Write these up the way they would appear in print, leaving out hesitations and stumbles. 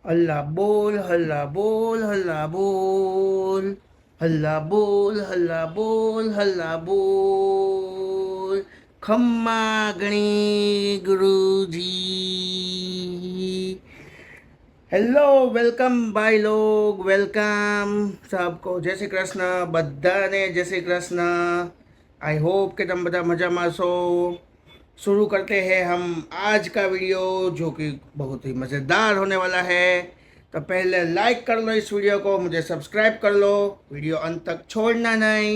હલ્લા બોલ હલ્લા બોલ હલ્લા બોલ હલ્લા બોલ હલ્લા બોલ હલ્લા બોલ ખમ્મા ગણી गुरुजी। હેલો, વેલકમ ભાઈ લોગ, વેલકમ सबको। जय श्री कृष्ण બધાને, जय श्री कृष्ण। आई होप કે તમે બધા મજામાં છો। शुरू करते हैं हम आज का वीडियो जो कि बहुत ही मज़ेदार होने वाला है। तो पहले लाइक कर लो इस वीडियो को, मुझे सब्सक्राइब कर लो, वीडियो अंत तक छोड़ना नहीं।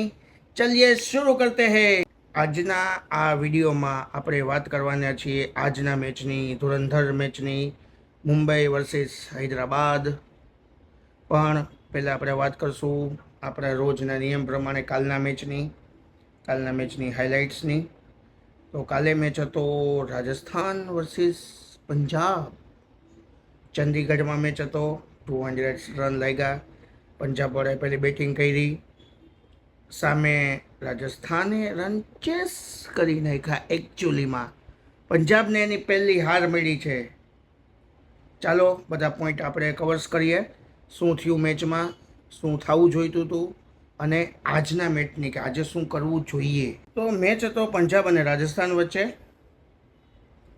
चलिए शुरू करते हैं। આજના આ વિડીયોમાં આપણે વાત કરવાના છીએ આજના મેચની, ધુરંધર મેચની, મુંબઈ વર્સિસ હૈદરાબાદ। પણ પહેલાં આપણે વાત કરશું આપણા રોજના નિયમ પ્રમાણે કાલના મેચની હાઇલાઇટ્સની। તો કાલે મેચ હતો રાજસ્થાન વર્સિસ પંજાબ। ચંદીગઢમાં મેચ હતો। 200 રન લાગ્યા। પંજાબ વડે પહેલી બેટિંગ કરી, સામે રાજસ્થાને રન ચેસ કરી નાખ્યા। એકચ્યુઅલીમાં પંજાબને એની પહેલી હાર મળી છે। ચાલો બધા પોઈન્ટ આપણે કવર્સ કરીએ, શું થયું મેચમાં, શું થવું જોઈતું હતું અને આજના મેચની કે આજે શું કરવું જોઈએ। તો મેચ હતો પંજાબ અને રાજસ્થાન વચ્ચે।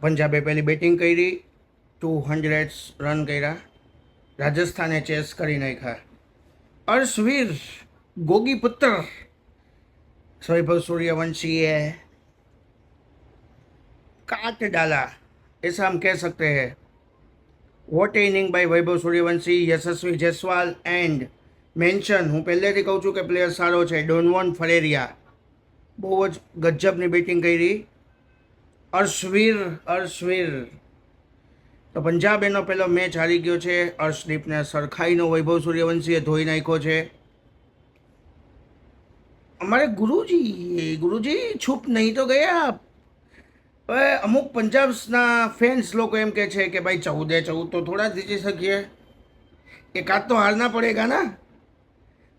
પંજાબે પહેલી બેટિંગ કરી, 200 રન કર્યા। રાજસ્થાને ચેસ કરી નાખ્યા। अर्शवीर गोगी पुत्र वैभव सूर्यवंशी है काट डाला, ऐसा हम कह सकते हैं। What inning by Vaibhav Suryavanshi, Yashasvi Jaiswal and mention हूँ पहलेથી કહું છું કે પ્લેયર સારો છે, ડોનવોન ફરેરિયા બહુ જ ગજબની બેટિંગ કરી। अर्शवीर તો પંજાબ એનો પહેલો મેચ હારી ગયો છે। અર્શદીપને સરખાઈનો વૈભવ સૂર્યવંશીએ ધોઈ નાખ્યો છે। हमारे गुरुजी छुप नहीं तो गए आप। હવે અમુક પંજાબના ફેન્સ લોકો એમ કહે છે કે ભાઈ 14 તો થોડા જીતી શકીએ, એકાદ તો હારના પડેગા ના।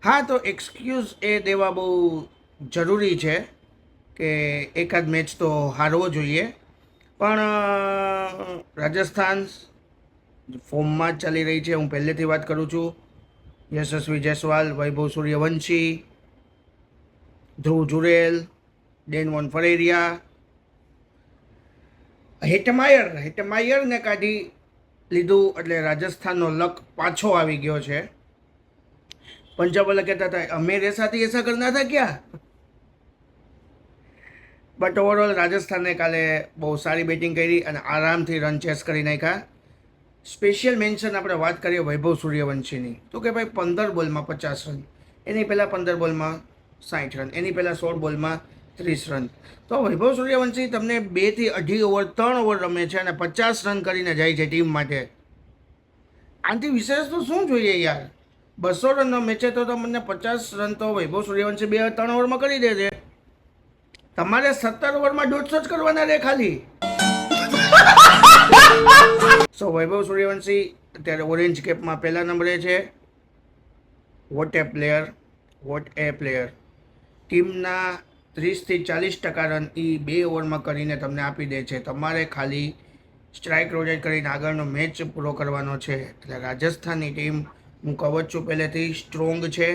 હા, તો એક્સક્યુઝ એ દેવા બહુ જરૂરી છે કે એકાદ મેચ તો હારવો જોઈએ। પણ રાજસ્થાન ફોર્મમાં જ ચાલી રહી છે, હું પહેલેથી વાત કરું છું। યશસ્વી જયસ્વાલ, વૈભવ સૂર્યવંશી, ધ્રુવ જુરેલ, ડેનવોન ફરેરિયા, હેટમાયરને કાઢી લીધું એટલે રાજસ્થાનનો લક પાછો આવી ગયો છે। પંજાબ વાળા કહેતા હતા અમે રેસાથી એસા કરના થા ક્યા। બટ ઓવરઓલ રાજસ્થાને કાલે બહુ સારી બેટિંગ કરી અને આરામથી રન ચેસ કરી નાખ્યા। સ્પેશિયલ મેન્શન આપણે વાત કરીએ વૈભવ સૂર્યવંશીની, તો કે ભાઈ 15 બોલમાં 50 રન, એની પહેલાં 15 બોલમાં 60 રન, એની પહેલાં 16 બોલમાં 30 રન। તો વૈભવ સૂર્યવંશી તમને 2 થી 2.5 ઓવર 3 ઓવર રમે છે અને 50 રન કરીને જાય છે ટીમ માટે। આનાથી વિશેષ તો શું જોઈએ યાર। 200 રનનો મેચ તો તમને 50 રન તો વૈભવ સૂર્યવંશી 2-3 ઓવરમાં કરી દે છે। તમારે 17 ઓવરમાં 150 જ કરવાના રે ખાલી। સો વૈભવ સૂર્યવંશી અત્યારે ઓરેન્જ કેપમાં પહેલા નંબરે છે। વોટ એ પ્લેયર। ટીમના 30થી 40% રન એ 2 ઓવરમાં કરીને તમને આપી દે છે। તમારે ખાલી સ્ટ્રાઇક રોટેટ કરીને આગળનો મેચ પૂરો કરવાનો છે। એટલે રાજસ્થાનની ટીમ હું કહું જ છું પહેલેથી સ્ટ્રોંગ છે।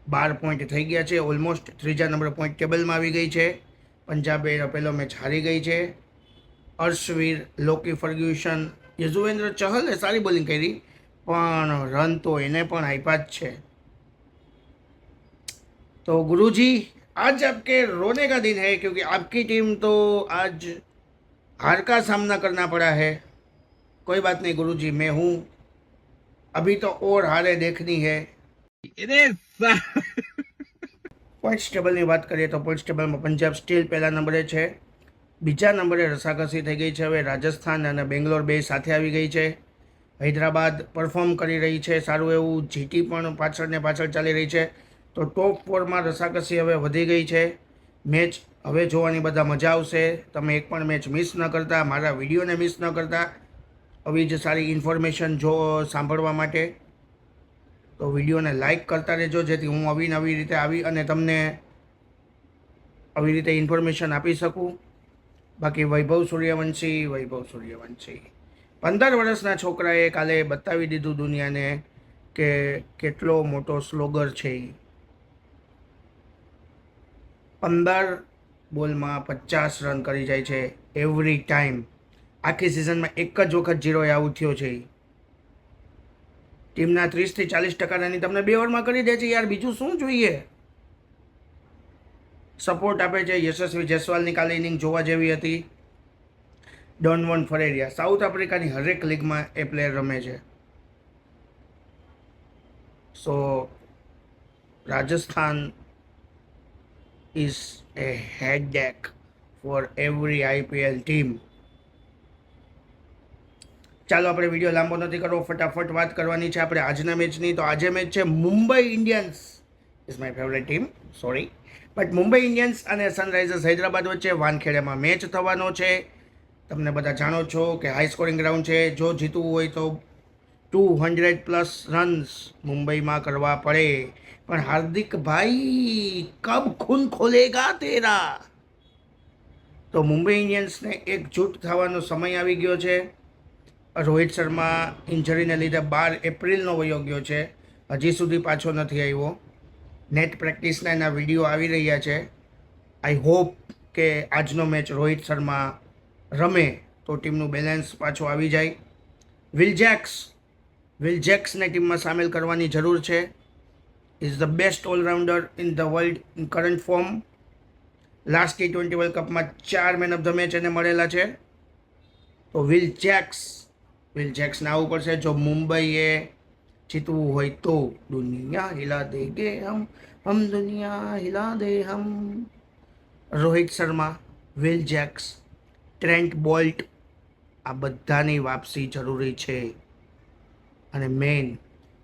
12 પોઈન્ટ થઈ ગયા છે, ઓલમોસ્ટ ત્રીજા નંબર પોઈન્ટ ટેબલમાં આવી ગઈ છે। પંજાબે એનો પહેલો મેચ હારી ગઈ છે। અર્શવીર, લોકી ફર્ગ્યુસન, યજુવેન્દ્ર ચહલે સારી બોલિંગ કરી પણ રન તો એને પણ આપ્યા જ છે। तो गुरुजी आज आपके रोने का दिन है क्योंकि आपकी टीम तो आज हार का सामना करना पड़ा है। कोई बात नहीं गुरुजी, मैं हूँ, अभी तो और हारे देखनी है। પોઈન્ટ્સ ટેબલની વાત કરીએ તો પોઈન્ટ્સ ટેબલમાં પંજાબ સ્ટીલ પહેલા નંબરે છે। બીજા નંબરે રસાકસી થઈ ગઈ છે। હવે રાજસ્થાન અને બેંગ્લોર બે સાથે આવી ગઈ છે। હૈદરાબાદ પરફોર્મ કરી રહી છે સારું એવું, જીટી પણ પાછળ ને પાછળ ચાલી રહી છે। તો ટોપ 4માં રસાકસી હવે વધી ગઈ છે। મેચ હવે જોવાની બધા મજા આવશે। તમે એક પણ મેચ મિસ ન કરતા, મારા વિડીયોને મિસ ન કરતા, આવી જ સારી ઇન્ફોર્મેશન સાંભળવા માટે તો વિડીયોને લાઇક કરતા રહેજો, જેથી હું નવી રીતે આવી અને તમને આવી રીતે ઇન્ફોર્મેશન આપી શકું। બાકી વૈભવ સૂર્યવંશી 15 વર્ષના છોકરાએ કાલે બતાવી દીધું દુનિયાને કે કેટલો મોટો સ્લોગર છે એ. 15 બોલમાં 50 રન કરી જાય છે એવરી ટાઈમ. આખી સિઝનમાં એક જ વખત 0 આઉટ થયો છે. ટીમના 30 થી 40% રન તમને 2 ઓવરમાં કરી દે છે યાર, બીજું શું જોઈએ. સપોર્ટ આપે છે. યશસ્વી જયસ્વાલની કાલે ઇનિંગ જોવા જેવી હતી. ડોનવન ફરેરિયા, સાઉથ આફ્રિકાની હરેક લીગમાં એ પ્લેયર રમે છે. So Rajasthan is a headache for every IPL team. ચાલો આપણે વિડીયો લાંબો નથી કરવો, ફટાફટ વાત કરવાની છે આપણે આજના મેચની. તો આજે મેચ છે Mumbai Indians, is my favourite team, sorry, but Mumbai Indians અને સનરાઇઝર્સ હૈદરાબાદ વચ્ચે વાનખેડેમાં મેચ થવાનો છે. તમને બધા જાણો છો કે હાઈ સ્કોરિંગ ગ્રાઉન્ડ છે. જો જીતવું હોય તો 200+ રન્સ મુંબઈમાં કરવા પડે. પણ હાર્દિક ભાઈ કબ ખૂન ખોલેગા તેરા. તો મુંબઈ ઇન્ડિયન્સને એકજૂટ થવાનો સમય આવી ગયો છે. રોહિત શર્મા ઇન્જરીને લીધે 12 એપ્રિલનો વયો ગયો છે, હજી સુધી પાછો નથી આવ્યો. નેટ પ્રેક્ટિસના એના વિડીયો આવી રહ્યા છે. આઈ હોપ કે આજનો મેચ રોહિત શર્મા રમે તો ટીમનું બેલેન્સ પાછું આવી જાય. વિલ જેક્સને ટીમમાં સામેલ કરવાની જરૂર છે. Is the best allrounder in the world in current form. Last T20 world કપમાં 4 મેન ઓફ ધ મેચ એને મળેલા છે. તો વિલ જેક્સને આવવું પડશે જો મુંબઈએ જીતવું હોય તો. દુનિયા હિલા દેગે હમ દુનિયા હિલા દે હમ. Rohit Sharma, Will Jacks, Trent Boult, આ બધાની વાપસી જરૂરી છે. અને મેઇન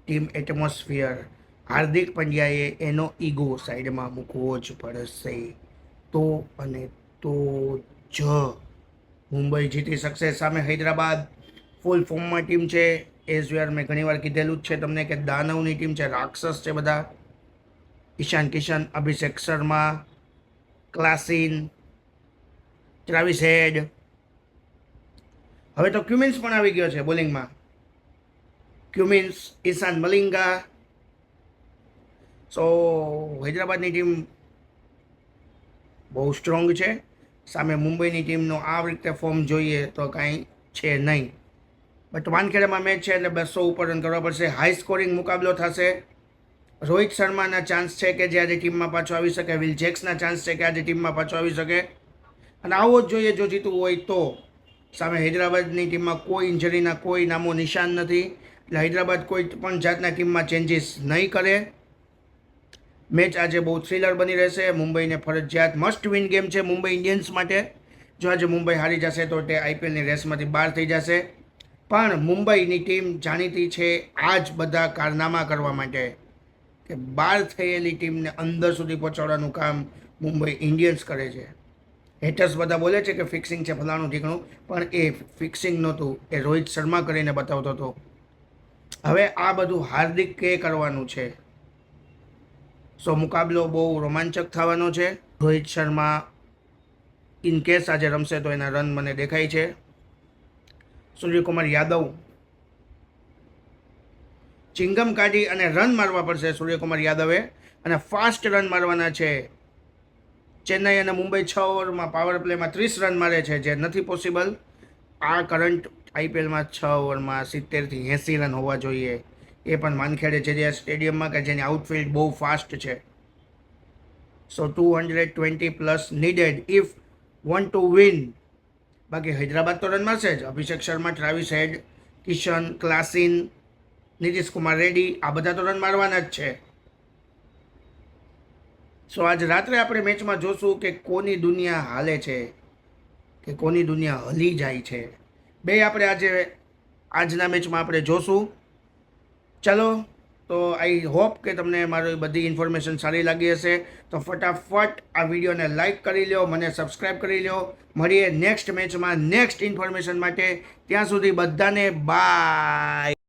ટીમ એટમોસ્ફિયર. હાર્દિક પંડ્યાએ એનો ઈગો સાઈડમાં મૂકવો જ પડશે. તો અને તો જ મુંબઈ જીતી શકશે. સામે હૈદરાબાદ ફૂલ ફોર્મમાં ટીમ છે. એઝ મેં ઘણીવાર કીધેલું જ છે તમને કે દાનવની ટીમ છે, રાક્ષસ છે બધા. ઈશાન કિશન, અભિષેક શર્મા, ક્લાસીન, ટ્રાવિસ હેડ. હવે તો ક્યુમિન્સ પણ આવી ગયો છે બોલિંગમાં. ક્યુમિન્સ, ઈશાન મલિંગા. સો હૈદરાબાદની ટીમ બહુ સ્ટ્રોંગ છે. સામે મુંબઈની ટીમનો આ રીતે ફોર્મ જોઈએ તો કાંઈ છે નહીં. બટ વાનખેડામાં મેચ છે એટલે 200 ઉપર રન કરવા પડશે. હાઈ સ્કોરિંગ મુકાબલો થશે. રોહિત શર્માના ચાન્સ છે કે જે આજે ટીમમાં પાછો આવી શકે. વિલ જેક્સના ચાન્સ છે કે આજે ટીમમાં પાછો આવી શકે. અને આવો જ જોઈએ જો જીતવું હોય તો. સામે હૈદરાબાદની ટીમમાં કોઈ ઇન્જરીના કોઈ નામો નિશાન નથી. એટલે હૈદરાબાદ કોઈ પણ જાતના ટીમમાં ચેન્જીસ નહીં કરે. મેચ આજે બહુ થ્રિલર બની રહેશે. મુંબઈને ફરજિયાત મસ્ટ વિન ગેમ છે મુંબઈ ઇન્ડિયન્સ માટે. જો આજે મુંબઈ હારી જશે તો તે IPLની રેસમાંથી બહાર થઈ જશે. પણ મુંબઈની ટીમ જાણીતી છે આ જ બધા કારનામા કરવા માટે કે બહાર થયેલી ટીમને અંદર સુધી પહોંચાડવાનું કામ મુંબઈ ઇન્ડિયન્સ કરે છે. હેટર્સ બધા બોલે છે કે ફિક્સિંગ છે ફલાણું ઠીકણું, પણ એ ફિક્સિંગ નહોતું, એ રોહિત શર્મા કરીને બતાવતો હતો. હવે આ બધું હાર્દિકે કરવાનું છે. સો મુકાબલો બહુ રોમાંચક થવાનો છે. રોહિત શર્મા ઇન કેસ આજે રમશે તો એના રન મને દેખાય છે. સૂર્યકુમાર યાદવ ચિંગમ કાઢી અને રન મારવા પડશે સૂર્યકુમાર યાદવે, અને ફાસ્ટ રન મારવાના છે. ચેન્નાઈ અને મુંબઈ 6 ઓવરમાં પાવર પ્લેમાં 30 રન મારે છે, જે નથી પોસિબલ. આ કરંટ IPLમાં 6 ઓવરમાં 70 થી 80 રન હોવા જોઈએ. એ પણ વાનખેડે છે સ્ટેડિયમમાં કે જેની આઉટફિલ્ડ બહુ ફાસ્ટ છે. સો 220+ needed if want to win. બાકી હૈદરાબાદ તો રન મારશે જ. અભિષેક શર્મા, ટ્રાવિસ હેડ, કિશન, ક્લાસીન, નીતિશ કુમાર રેડ્ડી, આ બધા તો રન મારવાના જ છે. સો આજ રાત્રે આપણે મેચમાં જોશું કે કોની દુનિયા હાલે છે કે કોની દુનિયા હલી જાય છે. બે આપણે આજના મેચમાં આપણે જોશું. ચાલો, તો આઈ હોપ કે તમને મારી બધી ઇન્ફોર્મેશન સારી લાગી હશે. તો ફટાફટ આ વિડીયોને લાઇક કરી લો, મને સબસ્ક્રાઈબ કરી લો. મળીએ નેક્સ્ટ મેચમાં નેક્સ્ટ ઇન્ફોર્મેશન માટે. ત્યાં સુધી બધાને બાય.